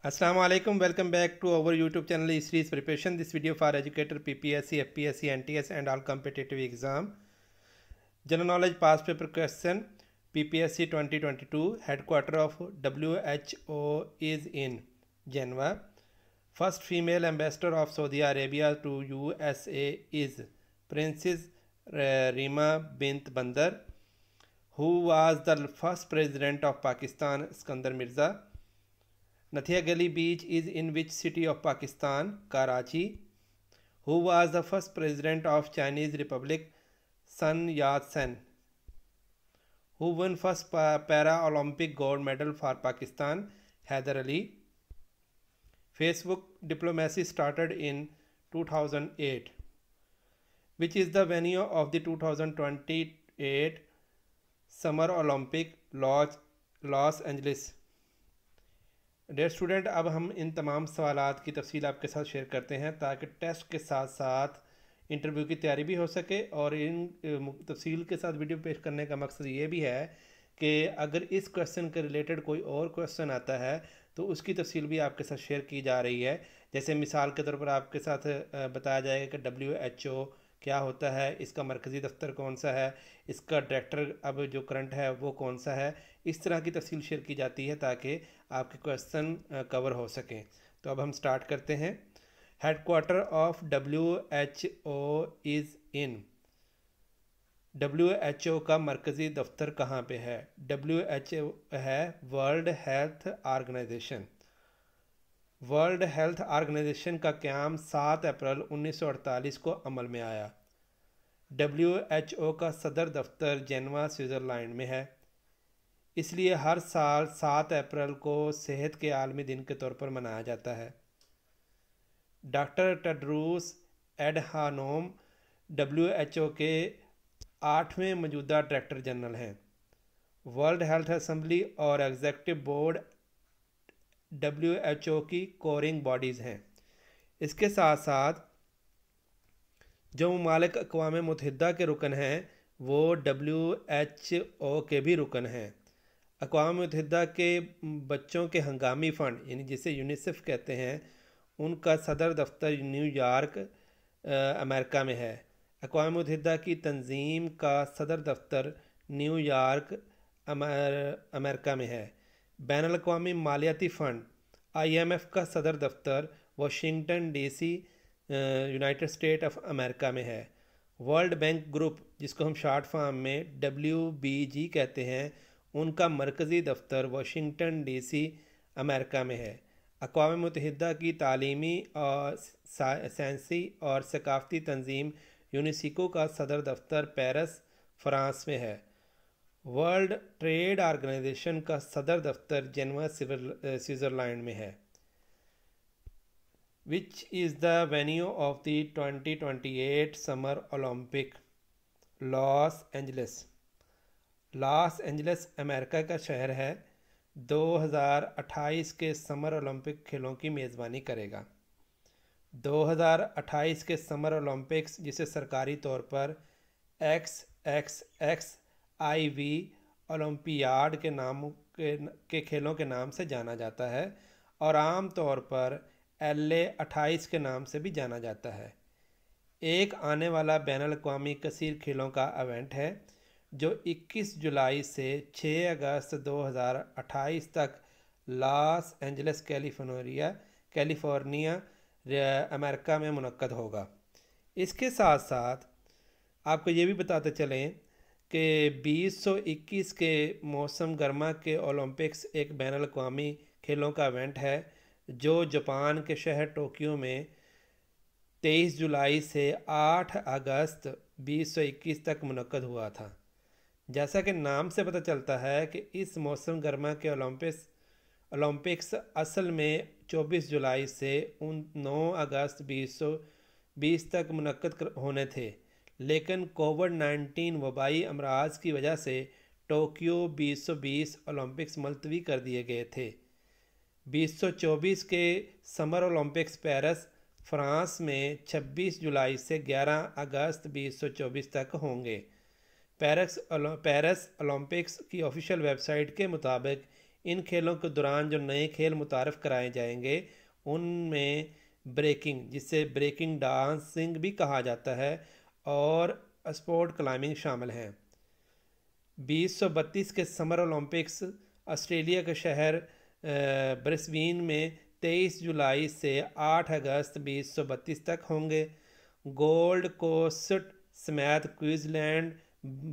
Assalamu alaikum. Welcome back to our YouTube channel E-Series Preparation. This video for educator PPSC, FPSC, NTS and all competitive exam. General knowledge past paper question. PPSC 2022. Headquarter of WHO is in Geneva. First female ambassador of Saudi Arabia to USA is Princess Rima bint Bandar. Who was the first president of Pakistan? Iskandar Mirza. Nathia Gali Beach is in which city of Pakistan? Karachi. Who was the first president of Chinese Republic? Sun Yat-sen. Who won first Para-Olympic gold medal for Pakistan? Haider Ali. Facebook diplomacy started in 2008. Which is the venue of the 2028 Summer Olympic? Los Angeles. Dear student, اب ہم ان تمام سوالات کی تفصیل آپ کے ساتھ share کرتے ہیں تاکہ ٹیسٹ کے ساتھ ساتھ انٹرویو کی تیاری بھی ہو سکے، اور ان تفصیل کے ساتھ ویڈیو پیش کرنے کا مقصد یہ بھی ہے کہ اگر اس کویسچن کے ریلیٹڈ کوئی اور کویسچن آتا ہے تو اس کی تفصیل بھی آپ کے ساتھ شیئر کی جا رہی ہے۔ جیسے مثال کے طور پر آپ کے ساتھ بتایا جائے گا کہ WHO کیا ہوتا ہے، اس کا مرکزی دفتر کون سا ہے، اس کا ڈائریکٹر اب جو کرنٹ ہے وہ کون سا ہے، اس طرح کی تفصیل شیئر کی جاتی ہے تاکہ آپ کے کویسچن کور ہو سکیں۔ تو اب ہم سٹارٹ کرتے ہیں۔ Headquarter of WHO is in. WHO کا مرکزی دفتر کہاں پہ ہے؟ WHO ہے World Health Organization. World Health Organization کا قیام 7 اپریل 1948 کو عمل میں آیا۔ WHO کا صدر دفتر جنیوا سوئٹزرلینڈ میں ہے۔ اس لیے ہر سال 7 اپریل کو صحت کے عالمی دن کے طور پر منایا جاتا ہے۔ ڈاکٹر ٹیڈروس ایڈہانوم WHO کے 8ویں موجودہ ڈائریکٹر جنرل ہیں۔ ورلڈ ہیلتھ اسمبلی اور ایگزیکٹو بورڈ WHO کی کورنگ باڈیز ہیں۔ اس کے ساتھ ساتھ جو ممالک اقوام متحدہ کے رکن ہیں وہ WHO کے بھی رکن ہیں۔ اقوام متحدہ کے بچوں کے ہنگامی فنڈ یعنی جسے یونیسیف کہتے ہیں، ان کا صدر دفتر نیو یارک امریکہ میں ہے۔ اقوام متحدہ کی تنظیم کا صدر دفتر نیو یارک امریکہ میں ہے۔ بین الاقوامی مالیاتی فنڈ IMF کا صدر دفتر Washington DC United state of America میں ہے۔ ورلڈ بینک گروپ جس کو ہم شارٹ فارم میں WBG کہتے ہیں، ان کا مرکزی دفتر واشنگٹن DC امریکہ میں ہے۔ اقوام متحدہ کی تعلیمی اور سائنسی اور ثقافتی تنظیم یونیسکو کا صدر دفتر پیرس فرانس میں ہے۔ ورلڈ ٹریڈ آرگنائزیشن کا صدر دفتر جنیوا سوئٹزرلینڈ میں ہے۔ Which is the venue of the 2028 Summer Olympic? Los Angeles. Los Angeles امریکہ کا شہر ہے۔ 2028 کے سمر اولمپک کھیلوں کی میزبانی کرے گا۔ 2028 کے سمر اولمپکس جسے سرکاری طور پر XXXIV اولمپیاڈ کے کھیلوں کے نام سے جانا جاتا ہے، اور عام طور پر LA28 کے نام سے بھی جانا جاتا ہے۔ ایک آنے والا بین الاقوامی کثیر کھیلوں کا ایونٹ ہے جو 21 جولائی سے 6 اگست 2028 تک لاس اینجلس کیلیفورنیا امریکہ میں منعقد ہوگا۔ اس کے ساتھ ساتھ آپ کو یہ بھی بتاتے چلیں کہ 2021 کے موسم گرما کے اولمپکس ایک بین الاقوامی کھیلوں کا ایونٹ ہے جو جاپان کے شہر ٹوکیو میں 23 جولائی سے 8 اگست 2021 تک منعقد ہوا تھا۔ جیسا کہ نام سے پتہ چلتا ہے کہ اس موسم گرما کے اولمپکس اصل میں 24 جولائی سے 9 اگست 2020 تک منعقد ہونے تھے، لیکن کووڈ-19 وبائی امراض کی وجہ سے ٹوکیو 2020 اولمپکس ملتوی کر دیے گئے تھے۔ 2024 کے سمر اولمپکس پیرس فرانس میں 26 جولائی سے 11 اگست 2024 تک ہوں گے۔ پیرس اولمپکس کی آفیشیل ویب سائٹ کے مطابق ان کھیلوں کے دوران جو نئے کھیل متعارف کرائے جائیں گے ان میں بریکنگ، جسے بریکنگ ڈانسنگ بھی کہا جاتا ہے، اور اسپورٹ کلائمبنگ شامل ہیں۔ 2032 کے سمر اولمپکس آسٹریلیا کے شہر برسبین میں 23 جولائی سے 8 اگست 2032 تک ہوں گے۔ گولڈ کوسٹ سمیت کوئنزلینڈ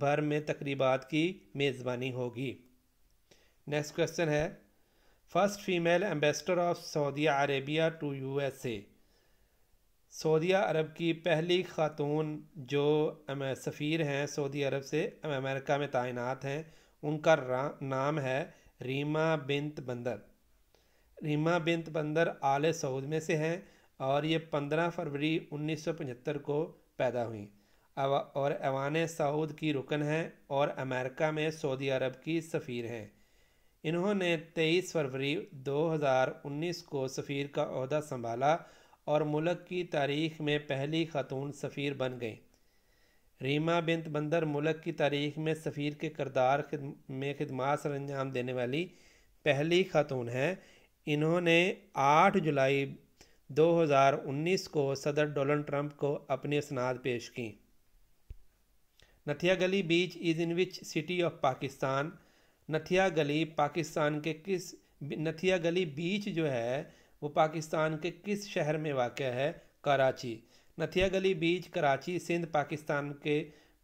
بھر میں تقریبات کی میزبانی ہوگی۔ نیکسٹ کویسچن ہے، first female ambassador of Saudi Arabia to USA۔ سعودیہ عرب کی پہلی خاتون جو سفیر ہیں سعودی عرب سے امریکہ میں تعینات ہیں، ان کا نام ہے ریما بنت بندر۔ ریما بنت بندر آل سعود میں سے ہیں اور یہ 15 فروری 1975 کو پیدا ہوئیں اور ایوان سعود کی رکن ہیں اور امریکہ میں سعودی عرب کی سفیر ہیں۔ انہوں نے 23 فروری 2019 کو سفیر کا عہدہ سنبھالا اور ملک کی تاریخ میں پہلی خاتون سفیر بن گئیں۔ ریما بنت بندر ملک کی تاریخ میں سفیر کے کردار میں خدمات سر انجام دینے والی پہلی خاتون ہیں۔ انہوں نے 8 جولائی 2019 کو صدر ڈونلڈ ٹرمپ کو اپنی اسناد پیش کی۔ نتھیا گلی بیچ از ان وچ سٹی آف پاکستان۔ نتھیا گلی پاکستان کے نتھیا گلی بیچ جو ہے وہ پاکستان کے کس شہر میں واقع ہے؟ کراچی۔ نتھیا گلی بیچ کراچی سندھ پاکستان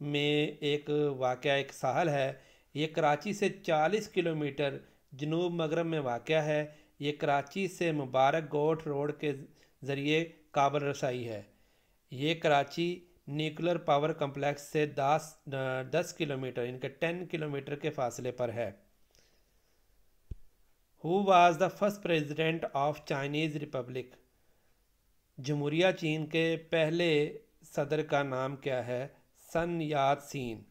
میں ایک واقع ایک ساحل ہے۔ یہ کراچی سے 40 کلومیٹر جنوب مغرب میں واقع ہے۔ یہ کراچی سے مبارک گوٹھ روڈ کے ذریعے قابل رسائی ہے۔ یہ کراچی نیوکلر پاور کمپلیکس سے 10 کلومیٹر 10 کلومیٹر کے فاصلے پر ہے۔ Who was the first president of Chinese Republic؟ جمہوریہ چین کے پہلے صدر کا نام کیا ہے؟ سن یات سین۔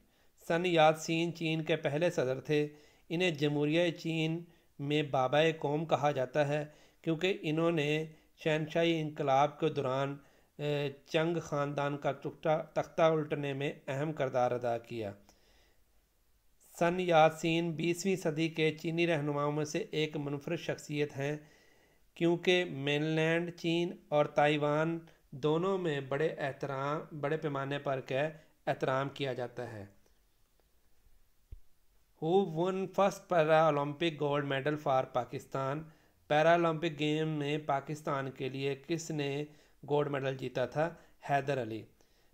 سن یات سین چین کے پہلے صدر تھے۔ انہیں جمہوریہ چین میں بابا قوم کہا جاتا ہے کیونکہ انہوں نے شہنشاہی انقلاب کے دوران چنگ خاندان کا تختہ الٹنے میں اہم کردار ادا کیا۔ سن یات سین 20ویں صدی کے چینی رہنماؤں میں سے ایک منفرد شخصیت ہیں کیونکہ مین لینڈ چین اور تائیوان دونوں میں بڑے پیمانے پر احترام کیا جاتا ہے۔ Who won first para Olympic gold medal for Pakistan? Para Olympic game میں پاکستان کے لیے کس نے گولڈ میڈل جیتا تھا؟ حیدر علی۔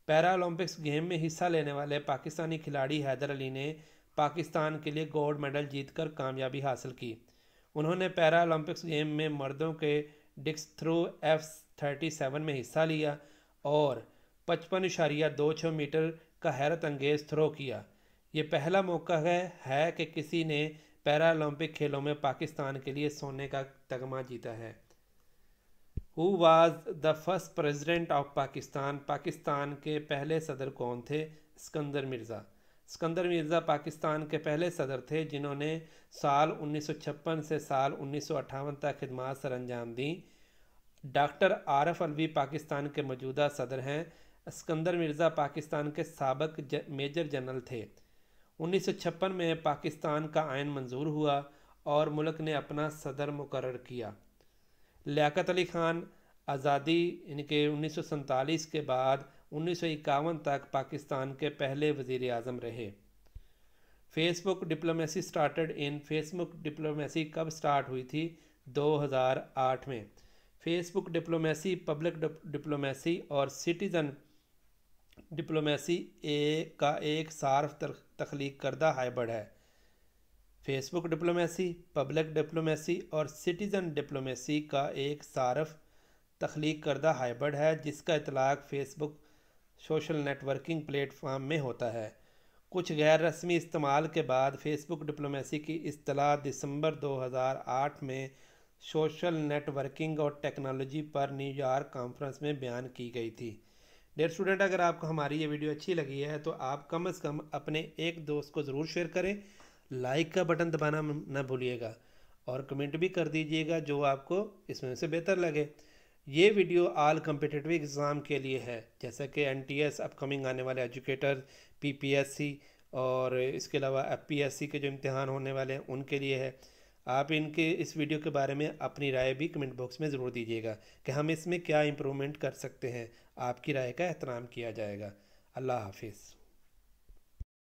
پیرا اولمپکس گیم میں حصہ لینے والے پاکستانی کھلاڑی حیدر علی نے پاکستان کے لیے گولڈ میڈل جیت کر کامیابی حاصل کی۔ انہوں نے پیرا اولمپکس گیم میں مردوں کے ڈسکس تھرو F37 میں حصہ لیا اور 55.26 میٹر کا حیرت انگیز تھرو کیا۔ یہ پہلا موقع ہے کہ کسی نے پیرا اولمپک کھیلوں میں پاکستان کے لیے سونے کا تمغہ جیتا ہے۔ Who was the first president of Pakistan? Pakistan کے پہلے صدر کون تھے؟ اسکندر مرزا۔ اسکندر مرزا پاکستان کے پہلے صدر تھے جنہوں نے سال 1956 سے سال 1958 تک خدمات سر انجام دیں۔ ڈاکٹر عارف علوی پاکستان کے موجودہ صدر ہیں۔ اسکندر مرزا پاکستان کے سابق میجر جنرل تھے۔ 1956 میں پاکستان کا آئین منظور ہوا اور ملک نے اپنا صدر مقرر کیا۔ لیاقت علی خان آزادی 1947 کے بعد 1951 تک پاکستان کے پہلے وزیر اعظم رہے۔ فیس بک ڈپلومیسی فیس بک ڈپلومیسی کب سٹارٹ ہوئی تھی؟ 2008 میں۔ فیس بک ڈپلومیسی پبلک ڈپلومیسی اور سٹیزن ڈپلومیسی کا ایک صارف تخلیق کردہ ہائبرڈ ہے۔ فیس بک ڈپلومیسی، پبلک ڈپلومیسی اور سٹیزن ڈپلومیسی کا ایک صارف تخلیق کردہ ہائبرڈ ہے جس کا اطلاق Facebook social networking platform میں ہوتا ہے۔ کچھ غیر رسمی استعمال کے بعد فیس بک ڈپلومیسی کی اصطلاح دسمبر 2008 میں سوشل نیٹ ورکنگ اور ٹیکنالوجی پر نیو یارک کانفرنس میں بیان کی گئی تھی۔ ڈیئر اسٹوڈنٹ، اگر آپ کو ہماری یہ ویڈیو اچھی لگی ہے تو آپ کم از کم اپنے ایک دوست کو ضرور شیئر کریں، لائک کا بٹن دبانا نہ بھولیے گا اور کمنٹ بھی کر دیجیے گا جو آپ کو اس میں سے بہتر لگے۔ یہ ویڈیو آل کمپیٹیٹیو ایگزام کے لیے ہے، جیسا کہ NTS اپ کمنگ آنے والے ایجوکیٹر، PPSC اور اس کے علاوہ FPSC کے جو امتحان ہونے والے ہیں ان کے لیے ہے۔ آپ ان کے اس ویڈیو کے بارے میں اپنی رائے بھی کمنٹ باکس میں ضرور دیجیے گا کہ ہم اس میں کیا امپرومنٹ کر سکتے ہیں۔ آپ کی رائے کا احترام کیا جائے گا۔ اللہ حافظ۔